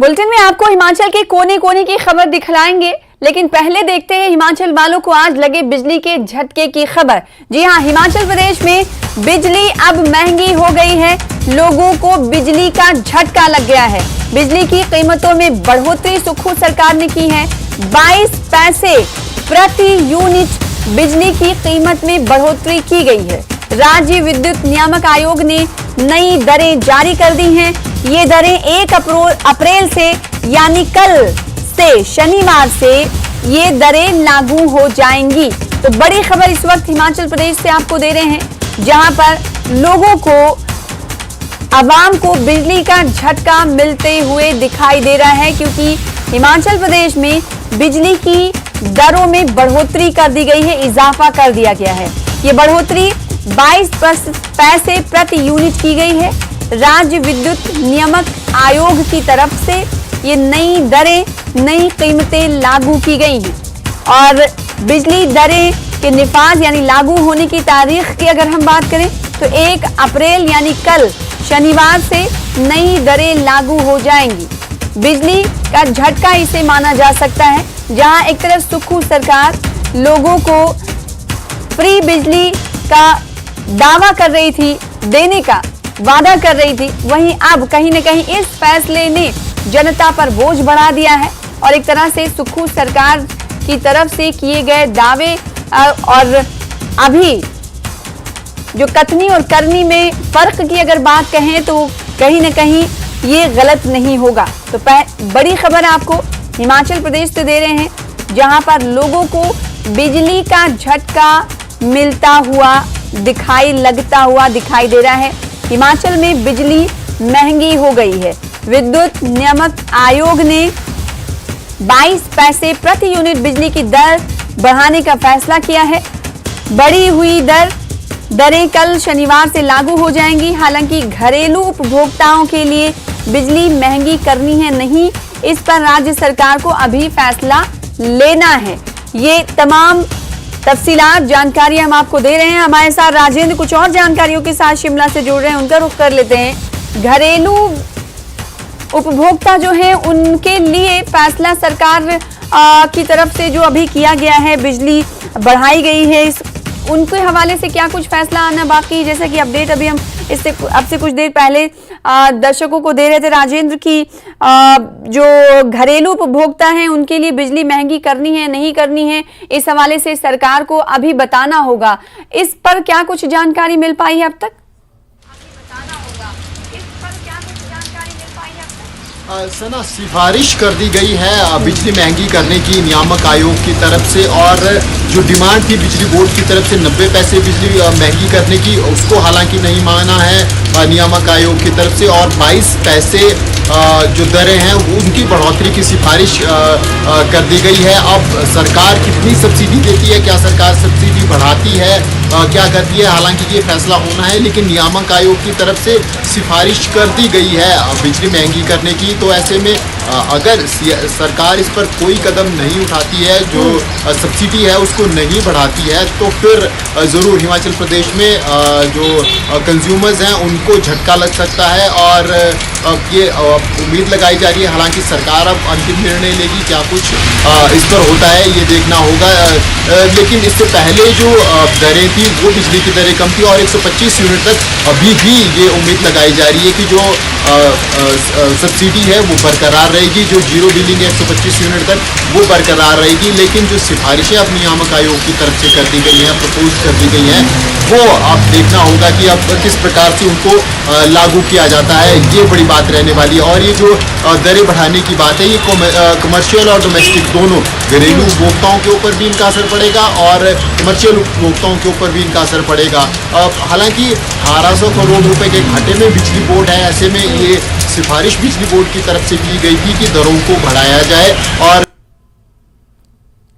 Bulletin में आपको हिमाचल के कोने कोने की खबर दिखलाएंगे, लेकिन पहले देखते हैं हिमाचल वालों को आज लगे बिजली के झटके की खबर। जी हां, हिमाचल प्रदेश में बिजली अब महंगी हो गई है। लोगों को बिजली का झटका लग गया है। बिजली की कीमतों में बढ़ोतरी सुखू सरकार ने की है। 22 पैसे प्रति यूनिट बिजली की कीमत में बढ़ोतरी की गई है। राज्य विद्युत नियामक आयोग ने नई दरें जारी कर दी हैं। ये दरें 1 अप्रैल से यानी कल से शनिवार से ये दरें लागू हो जाएंगी। तो बड़ी खबर इस वक्त हिमाचल प्रदेश से आपको दे रहे हैं, जहां पर लोगों को, आवाम को बिजली का झटका मिलते हुए दिखाई दे रहा है, क्योंकि हिमाचल प्रदेश में बिजली की दरों में बढ़ोतरी कर दी गई है, इजाफा कर दिया गया है। ये बढ़ोतरी 22 पैसे प्रति यूनिट की गई है। राज्य विद्युत नियामक आयोग की तरफ से ये नई दरें, नई कीमतें लागू की गई हैं। और बिजली दरें के निफाज यानी लागू होने की तारीख की अगर हम बात करें तो 1 अप्रैल यानी कल शनिवार से नई दरें लागू हो जाएंगी। बिजली का झटका इसे माना जा सकता है, जहां एक तरफ सुखू सरकार लोगों को फ्री बिजली का दावा कर रही थी, देने का वादा कर रही थी, वहीं अब कहीं न कहीं इस फैसले ने जनता पर बोझ बढ़ा दिया है। और एक तरह से सुखू सरकार की तरफ से किए गए दावे और अभी जो कथनी और करनी में फर्क की अगर बात कहें तो कहीं न कहीं ये गलत नहीं होगा। तो बड़ी खबर आपको हिमाचल प्रदेश से दे रहे हैं, जहां पर लोगों को बिजली का झटका मिलता हुआ दिखाई दे रहा है। हिमाचल में बिजली महंगी हो गई है। विद्युत नियामक आयोग ने 22 पैसे प्रति यूनिट बिजली की दर बढ़ाने का फैसला किया है। बढ़ी हुई दरें कल शनिवार से लागू हो जाएंगी। हालांकि घरेलू उपभोक्ताओं के लिए बिजली महंगी करनी है नहीं, इस पर राज्य सरकार को अभी फैसला लेना है। ये तमाम तफसीलात, जानकारी हम आपको दे रहे हैं। हमारे साथ राजेंद्र कुछ और जानकारियों के साथ शिमला से जुड़ रहे हैं, उनका रुख कर लेते हैं। घरेलू उपभोक्ता जो है उनके लिए फैसला सरकार की तरफ से जो अभी किया गया है, बिजली बढ़ाई गई है, उनके हवाले से क्या कुछ फैसला आना बाकी? जैसे कि अपडेट अभी हम अब से कुछ देर पहले दर्शकों को दे रहे थे राजेंद्र की जो घरेलू उपभोक्ता हैं उनके लिए बिजली महंगी करनी है नहीं करनी है, इस हवाले से सरकार को अभी बताना होगा। इस पर क्या कुछ जानकारी मिल पाई है अब तक? सना सिफारिश कर दी गई है बिजली महंगी करने की नियामक आयोग की तरफ से, और जो डिमांड थी बिजली बोर्ड की तरफ से 90 पैसे बिजली महंगी करने की, उसको हालांकि नहीं माना है नियामक आयोग की तरफ से, और 22 पैसे जो दरें हैं उनकी बढ़ोतरी की सिफारिश कर दी गई है। अब सरकार कितनी सब्सिडी देती है, क्या सरकार सब्सिडी बढ़ाती है, क्या करती है, हालांकि ये फैसला होना है, लेकिन नियामक आयोग की तरफ से सिफारिश कर दी गई है बिजली महंगी करने की। तो ऐसे में अगर सरकार इस पर कोई कदम नहीं उठाती है, जो सब्सिडी है उसको नहीं बढ़ाती है, तो फिर ज़रूर हिमाचल प्रदेश में जो कंज्यूमर्स हैं उनको झटका लग सकता है। और ये उम्मीद लगाई जा रही है, हालांकि सरकार अब अंतिम निर्णय लेगी, क्या कुछ इस पर होता है ये देखना होगा। लेकिन इससे पहले जो दरें थी वो बिजली की दरें कम थी, और 125 यूनिट तक अभी भी ये उम्मीद लगाई जा रही है कि जो सब्सिडी है वो बरकरार रहेगी, जो जीरो बिलिंग है 125 यूनिट तक वो बरकरार रहेगी। लेकिन जो सिफारिशें अब नियामक आयोग की तरफ से कर दी गई हैं, प्रपोज कर दी गई हैं, वो अब देखना होगा कि अब किस प्रकार से उनको लागू किया जाता है, ये बड़ी बात रहने वाली है। और ये जो दरें बढ़ाने की बात है, ये कमर्शियल और डोमेस्टिक दोनों, घरेलू उपभोक्ताओं के ऊपर भी इनका असर पड़ेगा और कमर्शियल उपभोक्ताओं के ऊपर भी इनका असर पड़ेगा। हालांकि 1800 करोड़ रुपए के घाटे में बिजली बोर्ड है, ऐसे में ये सिफारिश बिजली बोर्ड की तरफ से की गई थी कि दरों को बढ़ाया जाए। और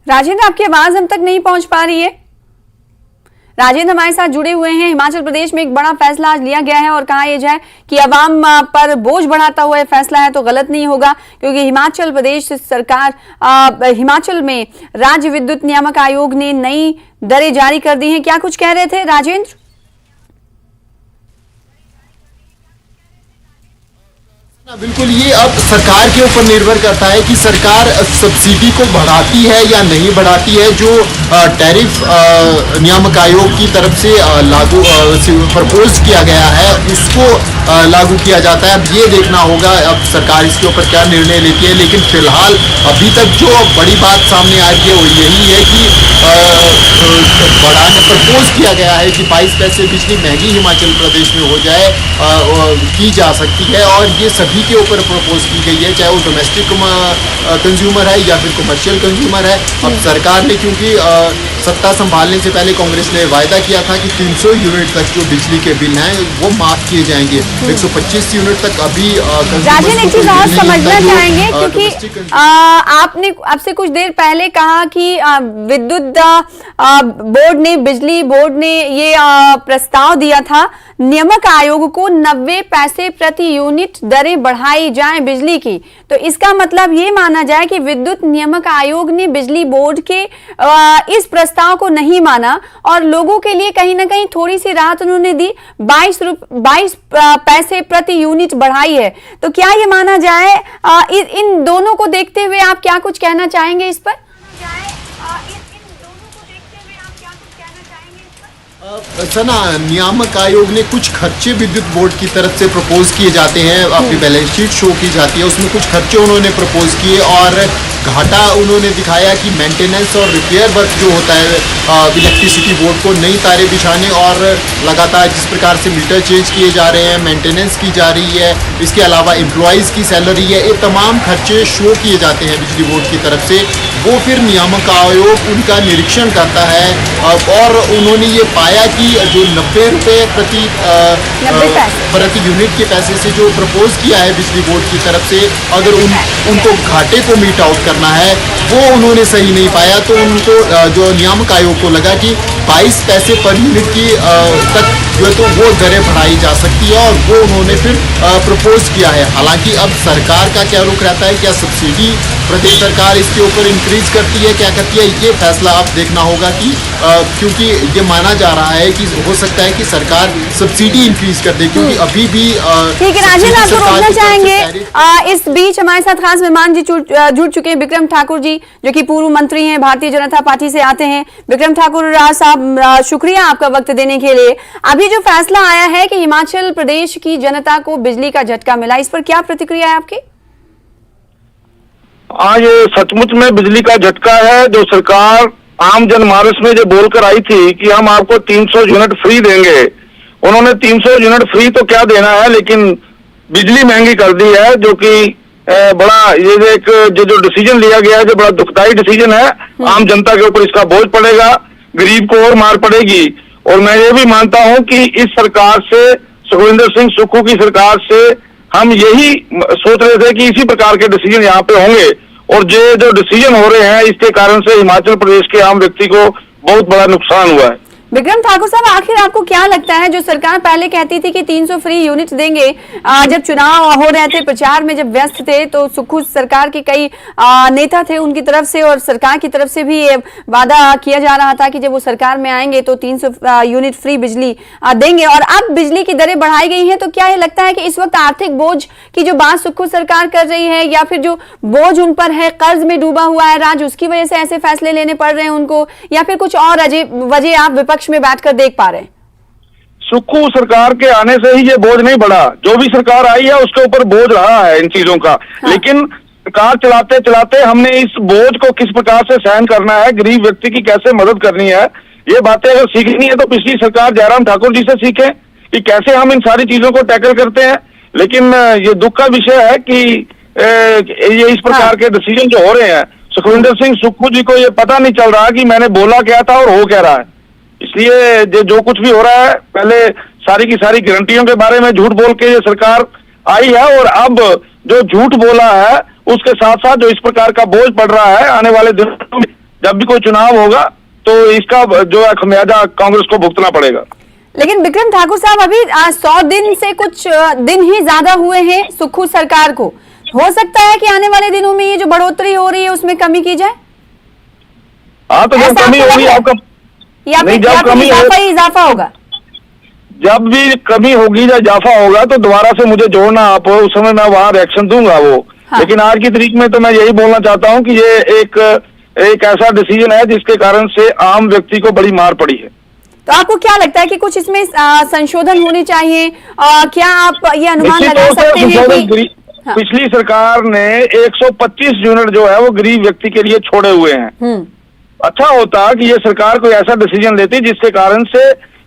राजेंद्र, आपकी आवाज हम तक नहीं पहुंच पा रही है। राजेंद्र हमारे साथ जुड़े हुए हैं। हिमाचल प्रदेश में एक बड़ा फैसला आज लिया गया है और कहा यह जाए कि अवाम पर बोझ बढ़ाता हुआ फैसला है तो गलत नहीं होगा, क्योंकि हिमाचल प्रदेश सरकार, हिमाचल में राज्य विद्युत नियामक आयोग ने नई दरें जारी कर दी हैं। क्या कुछ कह रहे थे राजेंद्र? बिल्कुल, ये अब सरकार के ऊपर निर्भर करता है कि सरकार सब्सिडी को बढ़ाती है या नहीं बढ़ाती है। जो टैरिफ नियामक आयोग की तरफ से लागू प्रपोज किया गया है उसको लागू किया जाता है। अब ये देखना होगा अब सरकार इसके ऊपर क्या निर्णय लेती है, लेकिन फिलहाल अभी तक जो बड़ी बात सामने आ रही है वो यही है कि बढ़ाने प्रपोज किया गया है कि 22 पैसे बिजली महंगी हिमाचल प्रदेश में हो जाए, की जा सकती है। और ये सभी के ऊपर प्रपोज की गई है, चाहे वो डोमेस्टिक कंज्यूमर है या फिर कमर्शियल कंज्यूमर है। अब सरकार ने क्योंकि सत्ता संभालने से पहले कांग्रेस ने वायदा किया था कि 300 यूनिट तक जो बिजली के बिल हैं वो माफ किए जाएंगे। 125 यूनिट तक अभी राजन एक चीज और समझना चाहेंगे, क्योंकि आपने आपसे कुछ देर पहले कहा कि विद्युत बोर्ड ने, बिजली बोर्ड ने ये प्रस्ताव दिया था नियामक आयोग को 90 पैसे प्रति यूनिट दरें बढ़ाई जाएं बिजली की। तो इसका मतलब ये माना जाए कि विद्युत नियामक आयोग ने बिजली बोर्ड के इस प्रस्ताव को नहीं माना और लोगों के लिए कहीं ना कहीं थोड़ी सी राहत उन्होंने दी, 22 पैसे प्रति यूनिट बढ़ाई है। तो क्या ये माना जाए, इन दोनों को देखते हुए आप क्या कुछ कहना चाहेंगे इस पर? सना, नियामक आयोग ने कुछ खर्चे विद्युत बोर्ड की तरफ से प्रपोज किए जाते हैं, अपनी बैलेंस शीट शो की जाती है, उसमें कुछ खर्चे उन्होंने प्रपोज किए और घाटा उन्होंने दिखाया कि मेंटेनेंस और रिपेयर वर्क जो होता है इलेक्ट्रिसिटी बोर्ड को, नई तारें बिछाने और लगातार जिस प्रकार से मीटर चेंज किए जा रहे हैं, मेंटेनेंस की जा रही है, इसके अलावा एम्प्लॉयज़ की सैलरी है, ये तमाम खर्चे शो किए जाते हैं बिजली बोर्ड की तरफ से। वो फिर नियामक आयोग उनका निरीक्षण करता है और उन्होंने ये पाया कि जो 90 रुपये प्रति यूनिट के पैसे से जो प्रपोज किया है बिजली बोर्ड की तरफ से, अगर उनको घाटे को मीट आउट करना है वो उन्होंने सही नहीं पाया। तो उनको जो नियामक आयोग को लगा कि 22 पैसे पर यूनिट की तक जो है तो वो दरें बढ़ाई जा सकती है और वो उन्होंने फिर प्रपोज किया है। हालांकि अब सरकार का क्या रुख रहता है, क्या सब्सिडी प्रदेश सरकार इसके ऊपर इंक्रीज करती है, क्या करती है, ये फैसला अब देखना होगा कि क्योंकि ये माना जा रहा है कि हो सकता है कि सरकार सब्सिडी इंक्रीज कर दे, क्योंकि अभी भी ठीक है राजन, आपको रोकना चाहेंगे। इस बीच हमारे साथ खास मेहमान जी जुड़ चुके हैं, विक्रम ठाकुर जी, जो कि पूर्व मंत्री हैं, भारतीय जनता पार्टी से आते हैं। विक्रम ठाकुर साहब, शुक्रिया आपका वक्त देने के लिए। अभी जो फैसला आया है कि हिमाचल प्रदेश की जनता को बिजली का झटका मिला, इस पर क्या प्रतिक्रिया है आपकी? हाँ, ये सचमुच में बिजली का झटका है। जो सरकार आम जनमानस में जो बोलकर आई थी कि हम आपको 300 यूनिट फ्री देंगे, उन्होंने 300 यूनिट फ्री तो क्या देना है, लेकिन बिजली महंगी कर दी है, जो कि बड़ा ये एक जो डिसीजन लिया गया है, जो बड़ा दुखदाई डिसीजन है। आम जनता के ऊपर इसका बोझ पड़ेगा, गरीब को और मार पड़ेगी। और मैं ये भी मानता हूं कि इस सरकार से, सुखविंदर सिंह सुक्खू की सरकार से, हम यही सोच रहे थे कि इसी प्रकार के डिसीजन यहाँ पे होंगे और ये जो डिसीजन हो रहे हैं इसके कारण से हिमाचल प्रदेश के आम व्यक्ति को बहुत बड़ा नुकसान हुआ है। विक्रम ठाकुर साहब, आखिर आपको क्या लगता है, जो सरकार पहले कहती थी कि 300 फ्री यूनिट देंगे, जब चुनाव हो रहे थे, प्रचार में जब व्यस्त थे, तो सुक्खू सरकार के कई नेता थे उनकी तरफ से और सरकार की तरफ से भी ये वादा किया जा रहा था कि जब वो सरकार में आएंगे तो 300 यूनिट फ्री बिजली देंगे। और अब बिजली की दरें बढ़ाई गई हैं, तो क्या ये लगता है कि इस वक्त आर्थिक बोझ की जो बात सुक्खू सरकार कर रही है, या फिर जो बोझ उन पर है, कर्ज में डूबा हुआ है राज्य, उसकी वजह से ऐसे फैसले लेने पड़ रहे हैं उनको, या फिर कुछ और वजह आप विपक्ष में बैठकर देख पा रहे हैं? सुक्खू सरकार के आने से ही ये बोझ नहीं बढ़ा, जो भी सरकार आई है उसके ऊपर बोझ रहा है इन चीजों का। हाँ। लेकिन सरकार चलाते चलाते हमने इस बोझ को किस प्रकार से सहन करना है, गरीब व्यक्ति की कैसे मदद करनी है, ये बातें अगर सीखनी है तो पिछली सरकार जयराम ठाकुर जी से सीखें कि कैसे हम इन सारी चीजों को टैकल करते हैं। लेकिन ये दुख का विषय है कि ये इस प्रकार के डिसीजन जो हो रहे हैं, सुखविंदर सिंह सुक्खू जी को ये पता नहीं चल रहा कि मैंने बोला क्या था और हो क्या रहा है। इसलिए जो कुछ भी हो रहा है, पहले सारी की सारी गारंटियों के बारे में झूठ बोल के ये सरकार आई है और अब जो झूठ बोला है उसके साथ साथ जो इस प्रकार का बोझ पड़ रहा है, आने वाले दिनों में जब भी कोई चुनाव होगा तो इसका जो है खमियाजा कांग्रेस को भुगतना पड़ेगा। लेकिन विक्रम ठाकुर साहब, अभी 100 दिन से कुछ दिन ही ज्यादा हुए हैं सुक्खू सरकार को, हो सकता है कि आने वाले दिनों में ये जो बढ़ोतरी हो रही है उसमें कमी की जाए? हाँ, तो जब कमी होगी आपका, या फिर इजाफा होगा? जब भी कमी होगी या इजाफा होगा तो दोबारा से मुझे जोड़ना आप, उस समय मैं वहां रिएक्शन दूंगा वो। हाँ। लेकिन आज की तारीख में तो मैं यही बोलना चाहता हूं कि ये एक ऐसा डिसीजन है जिसके कारण से आम व्यक्ति को बड़ी मार पड़ी है। तो आपको क्या लगता है कि कुछ इसमें संशोधन होने चाहिए? क्या आप ये अनुमान निश्चित लगा तौर से सकते हैं संशोधन कि हाँ। पिछली सरकार ने 125 यूनिट जो है वो गरीब व्यक्ति के लिए छोड़े हुए हैं। अच्छा होता कि ये सरकार कोई ऐसा डिसीजन लेती जिसके कारण से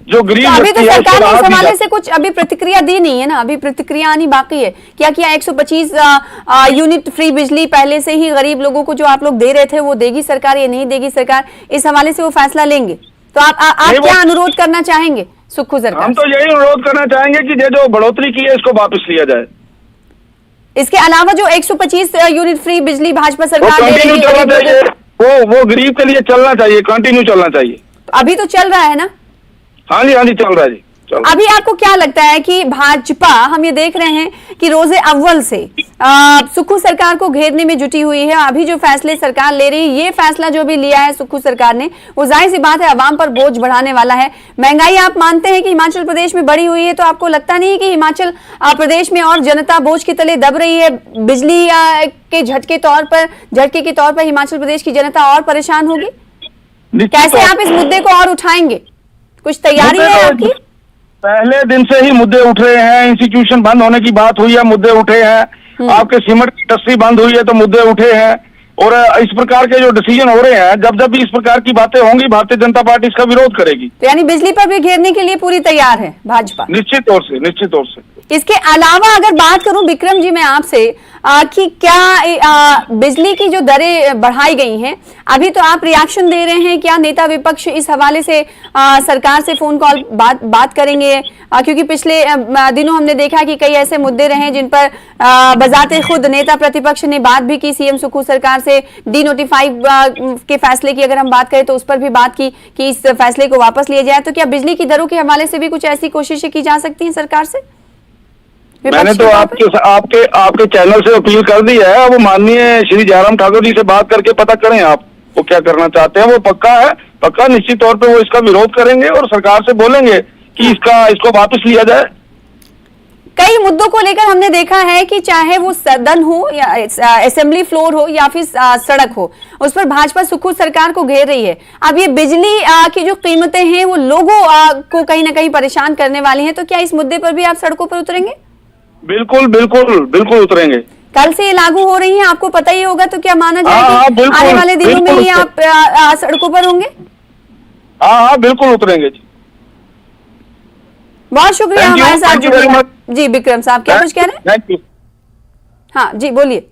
जो गरीब तो अभी तो व्यक्ति है उसको सरकार ने राहत इस दी हवाले जाए। से कुछ अभी प्रतिक्रिया दी नहीं है ना, अभी प्रतिक्रिया आनी बाकी है। क्या किया 125 यूनिट फ्री बिजली पहले से ही गरीब लोगों को जो आप लोग दे रहे थे वो देगी सरकार या नहीं देगी सरकार, इस हवाले से वो फैसला लेंगे? तो आप नहीं, क्या अनुरोध करना चाहेंगे सुक्खू सरकार हम तो यही अनुरोध करना चाहेंगे कि ये जो बढ़ोतरी की है इसको वापस लिया जाए। इसके अलावा जो 125 यूनिट फ्री बिजली भाजपा वो सरकार दे कंटिन्यू रही है चलना गरीब चाहिए, लोगों को, वो गरीब के लिए चलना चाहिए, कंटिन्यू चलना चाहिए। अभी तो चल रहा है ना? हाँ जी चल रहा है जी, चल रहा है। अभी आपको क्या लगता है कि भाजपा, हम ये देख रहे हैं कि रोजे अव्वल से सुक्खू सरकार को घेरने में जुटी हुई है। अभी जो फैसले सरकार ले रही है, ये फैसला जो भी लिया है सुक्खू सरकार ने, वो जाहिर सी बात है अवाम पर बोझ बढ़ाने वाला है। महंगाई आप मानते हैं कि हिमाचल प्रदेश में बढ़ी हुई है, तो आपको लगता नहीं कि हिमाचल प्रदेश में और जनता बोझ के तले दब रही है? बिजली के झटके के तौर पर हिमाचल प्रदेश की जनता और परेशान होगी? निश्चित कैसे तौर आप इस मुद्दे को और उठाएंगे? कुछ तैयारी है आपकी? पहले दिन से ही मुद्दे उठ रहे हैं, इंस्टीट्यूशन बंद होने की बात हुई है, मुद्दे उठे हैं। आपके सीमेंट की इंडस्ट्री बंद हुई है तो मुद्दे उठे हैं। और इस प्रकार के जो डिसीजन हो रहे हैं, जब जब भी इस प्रकार की बातें होंगी भारतीय जनता पार्टी इसका विरोध करेगी। तो यानी बिजली पर भी घेरने के लिए पूरी तैयार है भाजपा? निश्चित तौर से, निश्चित तौर से। इसके अलावा अगर बात करूं विक्रम जी मैं आपसे कि क्या बिजली की जो दरें बढ़ाई गई हैं, अभी तो आप रिएक्शन दे रहे हैं, क्या नेता विपक्ष इस हवाले से सरकार से फोन कॉल बात करेंगे? क्योंकि पिछले दिनों हमने देखा कि कई ऐसे मुद्दे रहे जिन पर बजाते खुद नेता प्रतिपक्ष ने बात भी की, सीएम सुक्खू सरकार से डी नोटिफाई के फैसले की अगर हम बात करें तो उस पर भी बात की कि इस फैसले को वापस लिया जाए। तो क्या बिजली की दरों के हवाले से भी कुछ ऐसी कोशिशें की जा सकती हैं सरकार से? मैंने तो आपके चैनल से अपील कर दी है। वो माननीय श्री जयराम ठाकुर जी से बात करके पता करें आप वो क्या करना चाहते हैं। वो पक्का निश्चित तौर पे वो इसका विरोध करेंगे और सरकार से बोलेंगे कि इसको वापस लिया जाए। कई मुद्दों को लेकर हमने देखा है कि चाहे वो सदन हो या असेंबली फ्लोर हो या फिर सड़क हो, उस पर भाजपा सुक्खू सरकार को घेर रही है। अब ये बिजली की जो कीमतें हैं वो लोगों को कहीं ना कहीं परेशान करने वाली हैं, तो क्या इस मुद्दे पर भी आप सड़कों पर उतरेंगे? बिल्कुल उतरेंगे। कल से ये लागू हो रही है, आपको पता ही होगा, तो क्या माना जाए कि आने वाले दिनों में ही आप सड़कों पर होंगे? हाँ बिल्कुल उतरेंगे जी। बहुत शुक्रिया हमारे साथ जुड़े। जी विक्रम साहब क्या कुछ कह रहे हैं? Thank you. हाँ जी बोलिए।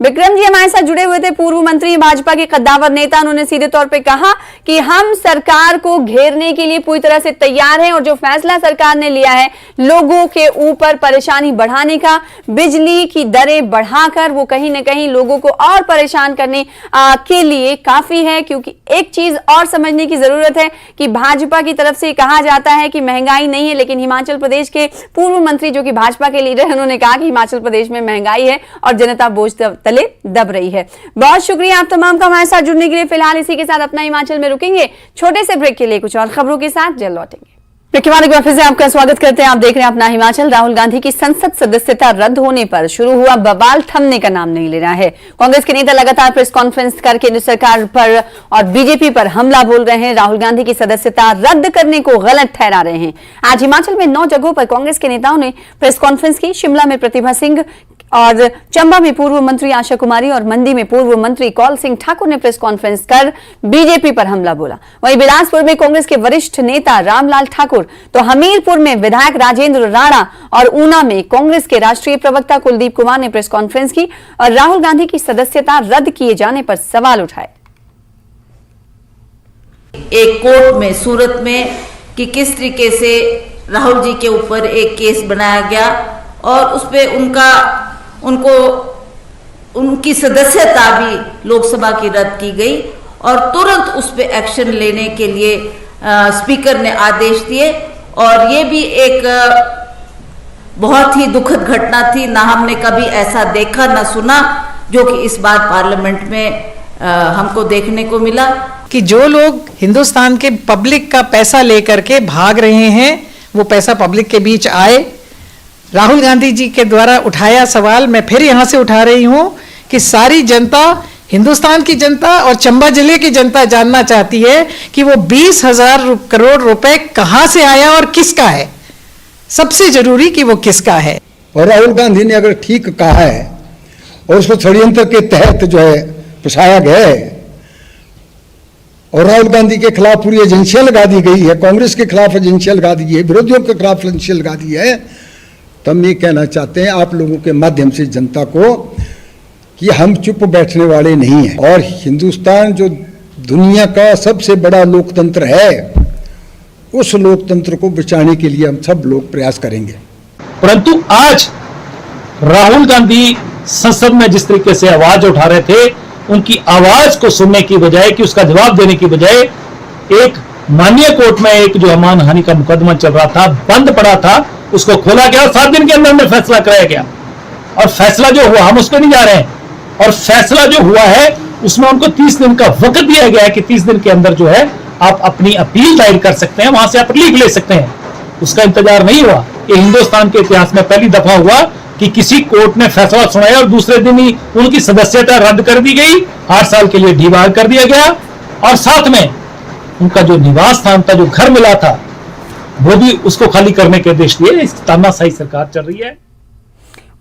विक्रम जी हमारे साथ जुड़े हुए थे, पूर्व मंत्री भाजपा के कद्दावर नेता। उन्होंने सीधे तौर पे कहा कि हम सरकार को घेरने के लिए पूरी तरह से तैयार हैं और जो फैसला सरकार ने लिया है लोगों के ऊपर परेशानी बढ़ाने का, बिजली की दरें बढ़ाकर वो कहीं ना कहीं लोगों को और परेशान करने के लिए काफी है। क्योंकि एक चीज और समझने की जरूरत है कि भाजपा की तरफ से कहा जाता है कि महंगाई नहीं है, लेकिन हिमाचल प्रदेश के पूर्व मंत्री जो कि भाजपा के लीडर हैं उन्होंने कहा कि हिमाचल प्रदेश में महंगाई है और जनता बोझ तले दब रही है। बहुत शुक्रिया आप तमाम का हमारे साथ जुड़ने के लिए। फिलहाल इसी के साथ अपना हिमाचल में रुकेंगे, छोटे से ब्रेक के लिए कुछ और खबरों के साथ जल्द लौटेंगे। ब्रेक के बाद एक बार फिर से आपका स्वागत करते हैं। आप देख रहे हैं अपना हिमाचल। राहुल गांधी की संसद सदस्यता रद्द होने पर शुरू हुआ बवाल थमने का नाम नहीं ले रहा है। कांग्रेस के नेता लगातार प्रेस कॉन्फ्रेंस कर केंद्र सरकार पर और बीजेपी पर हमला बोल रहे हैं। राहुल गांधी की सदस्यता रद्द करने को गलत ठहरा रहे हैं। आज हिमाचल में 9 जगहों पर कांग्रेस के नेताओं ने प्रेस कॉन्फ्रेंस की। शिमला में प्रतिभा सिंह और चंबा में पूर्व मंत्री आशा कुमारी और मंडी में पूर्व मंत्री कौल सिंह ठाकुर ने प्रेस कॉन्फ्रेंस कर बीजेपी पर हमला बोला। वहीं बिलासपुर में कांग्रेस के वरिष्ठ नेता रामलाल ठाकुर, तो हमीरपुर में विधायक राजेंद्र राणा और ऊना में कांग्रेस के राष्ट्रीय प्रवक्ता कुलदीप कुमार ने प्रेस कॉन्फ्रेंस की और राहुल गांधी की सदस्यता रद्द किए जाने पर सवाल उठाए। एक कोर्ट में सूरत में कि किस तरीके से राहुल जी के ऊपर एक केस बनाया गया और उस पे उनकी सदस्यता भी लोकसभा की रद्द की गई और तुरंत उस पे एक्शन लेने के लिए स्पीकर ने आदेश दिए। और ये भी एक बहुत ही दुखद घटना थी। ना हमने कभी ऐसा देखा ना सुना जो कि इस बार पार्लियामेंट में हमको देखने को मिला। कि जो लोग हिंदुस्तान के पब्लिक का पैसा लेकर के भाग रहे हैं वो पैसा पब्लिक के बीच आए। राहुल गांधी जी के द्वारा उठाया सवाल मैं फिर यहाँ से उठा रही हूँ कि सारी जनता, हिंदुस्तान की जनता और चंबा जिले की जनता जानना चाहती है कि वो 20,000 करोड़ रुपए कहाँ से आया और किसका है। सबसे जरूरी कि वो किसका है। और राहुल गांधी ने अगर ठीक कहा है और उसको षड्यंत्र के तहत जो है फंसाया गया है और राहुल गांधी के खिलाफ पूरी एजेंसियां लगा दी गई है, कांग्रेस के खिलाफ एजेंसियां लगा दी है, विरोधियों के खिलाफ एजेंसियां लगा दी है, तो हम ये कहना चाहते हैं आप लोगों के माध्यम से जनता को कि हम चुप बैठने वाले नहीं हैं और हिंदुस्तान जो दुनिया का सबसे बड़ा लोकतंत्र है उस लोकतंत्र को बचाने के लिए हम सब लोग प्रयास करेंगे। परंतु आज राहुल गांधी संसद में जिस तरीके से आवाज उठा रहे थे, उनकी आवाज को सुनने की बजाय कि उसका जवाब देने की बजाय एक माननीय कोर्ट में एक जो अमान हानि का मुकदमा चल रहा था, बंद पड़ा था, उसको खोला गया और 7 दिन के अंदर में फैसला कराया गया। और फैसला जो हुआ, हम उस पर नहीं जा रहे हैं, और फैसला जो हुआ है उसमें उनको 30 दिन का वक्त दिया गया है कि 30 दिन के अंदर जो है आप अपनी अपील दायर कर सकते हैं, वहां से आप रिलीफ ले सकते हैं। उसका इंतजार नहीं हुआ। ये हिंदुस्तान के इतिहास में पहली दफा हुआ कि किसी कोर्ट ने फैसला सुनाया और दूसरे दिन ही उनकी सदस्यता रद्द कर दी गई, 8 साल के लिए डीबार कर दिया गया और साथ में उनका जो निवास स्थान था, जो घर मिला था, वो भी उसको खाली करने के आदेश दिए। इस तानाशाही सरकार चल रही है।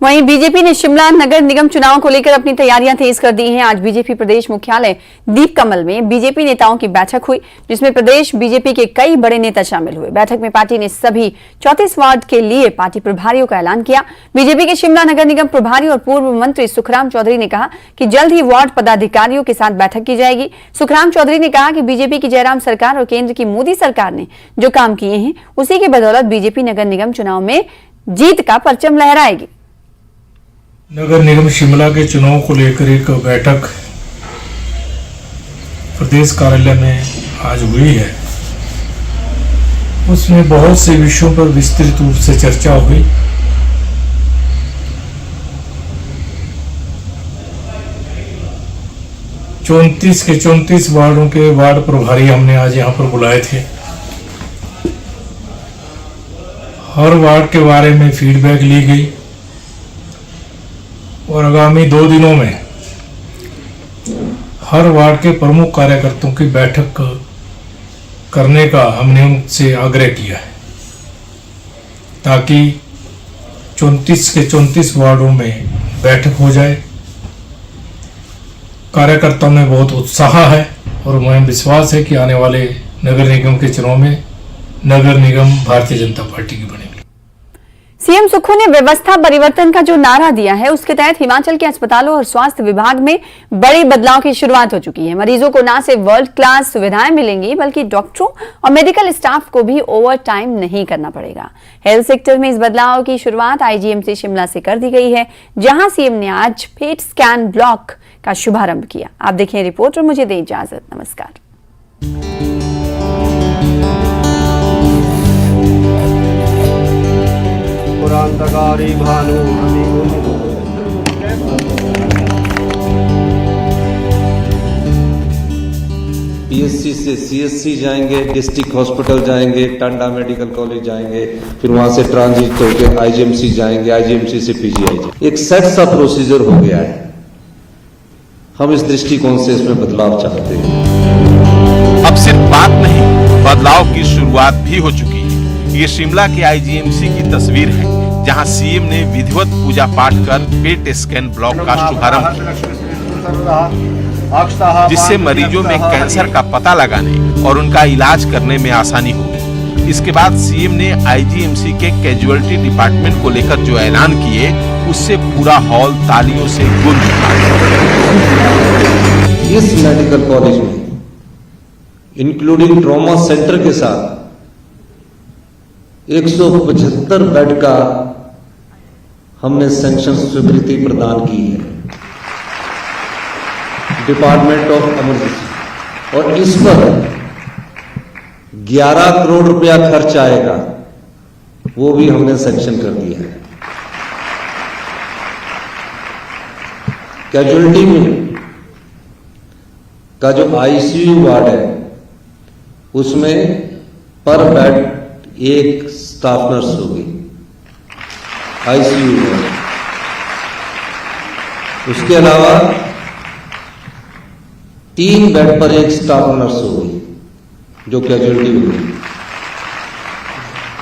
वहीं बीजेपी ने शिमला नगर निगम चुनाव को लेकर अपनी तैयारियां तेज कर दी हैं। आज बीजेपी प्रदेश मुख्यालय दीप कमल में बीजेपी नेताओं की बैठक हुई, जिसमें प्रदेश बीजेपी के कई बड़े नेता शामिल हुए। बैठक में पार्टी ने सभी 34 वार्ड के लिए पार्टी प्रभारियों का ऐलान किया। बीजेपी के शिमला नगर निगम प्रभारी और पूर्व मंत्री सुखराम चौधरी ने कहा कि जल्द ही वार्ड पदाधिकारियों के साथ बैठक की जाएगी। सुखराम चौधरी ने कहा कि बीजेपी की जयराम सरकार और केंद्र की मोदी सरकार ने जो काम किए हैं उसी की बदौलत बीजेपी नगर निगम चुनाव में जीत का परचम लहराएगी। नगर निगम शिमला के चुनाव को लेकर एक बैठक प्रदेश कार्यालय में आज हुई है। उसमें बहुत से विषयों पर विस्तृत रूप से चर्चा हुई। के 34 वार्डों के वार्ड प्रभारी हमने आज यहाँ पर बुलाए थे। हर वार्ड के बारे में फीडबैक ली गई और आगामी 2 दिनों में हर वार्ड के प्रमुख कार्यकर्ताओं की बैठक करने का हमने उनसे आग्रह किया है, ताकि 34 के 34 वार्डों में बैठक हो जाए। कार्यकर्ताओं में बहुत उत्साह है और मुझे विश्वास है कि आने वाले नगर निगम के चुनाव में नगर निगम भारतीय जनता पार्टी की बनेगी। सीएम सुक्खू ने व्यवस्था परिवर्तन का जो नारा दिया है उसके तहत हिमाचल के अस्पतालों और स्वास्थ्य विभाग में बड़े बदलाव की शुरुआत हो चुकी है। मरीजों को न सिर्फ वर्ल्ड क्लास सुविधाएं मिलेंगी बल्कि डॉक्टरों और मेडिकल स्टाफ को भी ओवर टाइम नहीं करना पड़ेगा। हेल्थ सेक्टर में इस बदलाव की शुरुआत आईजीएमसी शिमला से कर दी गई है, जहां सीएम ने आज पेट स्कैन ब्लॉक का शुभारंभ किया। आप देखें रिपोर्ट और मुझे दें इजाजत। नमस्कार। पीएससी से सीएससी जाएंगे, डिस्ट्रिक्ट हॉस्पिटल जाएंगे, टांडा मेडिकल कॉलेज जाएंगे, फिर वहां से ट्रांजिट होकर आईजीएमसी जाएंगे, आईजीएमसी से पीजीआई। एक सेट सा प्रोसीजर हो गया है। हम इस दृष्टिकोण से इसमें बदलाव चाहते हैं। अब सिर्फ बात नहीं, बदलाव की शुरुआत भी हो चुकी है। ये शिमला के आईजीएमसी की तस्वीर है, जहां सीएम ने विधिवत पूजा पाठ कर पेट स्कैन ब्लॉक का शुभारंभ किया, जिससे मरीजों में कैंसर का पता लगाने और उनका इलाज करने में आसानी होगी। इसके बाद सीएम ने आईजीएमसी के कैजुअलिटी डिपार्टमेंट को लेकर जो ऐलान किए, उससे पूरा हॉल तालियों से गूंज उठा। इस मेडिकल कॉलेज में इंक्लूडिंग ट्रॉमा सेंटर के साथ 175 बेड का हमने सैंक्शन स्वीकृति प्रदान की है डिपार्टमेंट ऑफ इमरजेंसी, और इस पर 11 करोड़ रुपया खर्च आएगा, वो भी हमने सैंक्शन कर दिया है। कैजुअलिटी में का जो आईसीयू वार्ड है उसमें पर बेड एक स्टाफ नर्स होगी आईसीयू में। उसके अलावा 3 बेड पर एक स्टाफ नर्स होगी जो कैजुअलिटी होगी।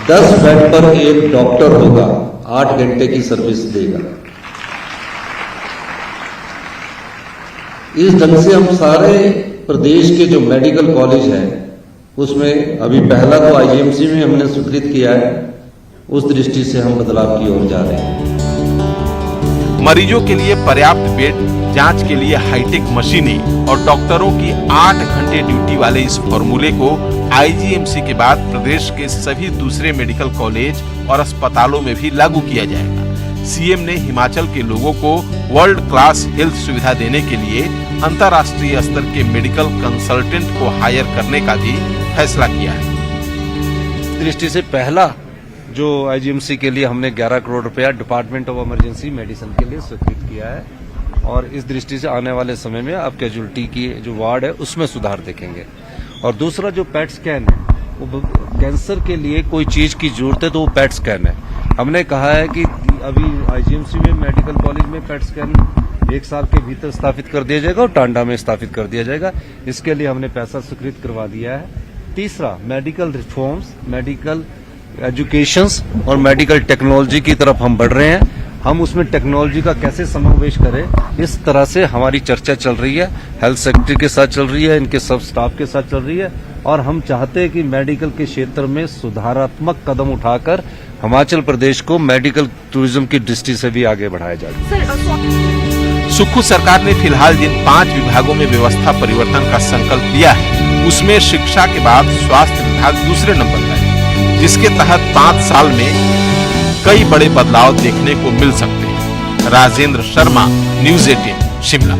10 बेड पर एक डॉक्टर होगा, 8 घंटे की सर्विस देगा। इस ढंग से हम सारे प्रदेश के जो मेडिकल कॉलेज हैं उसमें अभी पहला तो आईजीएमसी में हमने स्वीकृत किया है, उस दृष्टि से हम बदलाव की ओर जा रहे हैं। मरीजों के लिए पर्याप्त बेड, जांच के लिए हाईटेक मशीनें और डॉक्टरों की 8 घंटे ड्यूटी वाले इस फॉर्मूले को आईजीएमसी के बाद प्रदेश के सभी दूसरे मेडिकल कॉलेज और अस्पतालों में भी लागू किया जाएगा। सीएम ने हिमाचल के लोगों को वर्ल्ड क्लास हेल्थ सुविधा देने के लिए अंतर्राष्ट्रीय स्तर के मेडिकल कंसल्टेंट को हायर करने का भी फैसला किया है। इस दृष्टि से पहला जो आईजीएमसी के लिए हमने 11 करोड़ रुपया डिपार्टमेंट ऑफ इमरजेंसी मेडिसिन के लिए स्वीकृत किया है और इस दृष्टि से आने वाले समय में अब कैजुअलिटी की जो वार्ड है उसमें सुधार देखेंगे। और दूसरा जो पेट स्कैन है, वो कैंसर के लिए कोई चीज की जरूरत है तो वो पेट स्कैन है। हमने कहा है कि अभी आईजीएमसी में मेडिकल कॉलेज में पेट स्कैन 1 साल के भीतर स्थापित कर दिया जाएगा और टांडा में स्थापित कर दिया जाएगा। इसके लिए हमने पैसा स्वीकृत करवा दिया है। तीसरा, मेडिकल रिफॉर्म्स, मेडिकल एजुकेशंस और मेडिकल टेक्नोलॉजी की तरफ हम बढ़ रहे हैं। हम उसमें टेक्नोलॉजी का कैसे समावेश करें, इस तरह से हमारी चर्चा चल रही है। हेल्थ सेक्रेटरी के साथ चल रही है, इनके सब स्टाफ के साथ चल रही है और हम चाहते हैं कि मेडिकल के क्षेत्र में सुधारात्मक कदम उठाकर हिमाचल प्रदेश को मेडिकल टूरिज्म की दृष्टि से भी आगे बढ़ाया जाए। सुक्खू सरकार ने फिलहाल जिन 5 विभागों में व्यवस्था परिवर्तन का संकल्प लिया है उसमें शिक्षा के बाद स्वास्थ्य विभाग दूसरे नंबर पर है, जिसके तहत 5 साल में कई बड़े बदलाव देखने को मिल सकते हैं। राजेंद्र शर्मा, न्यूज़ 18, शिमला।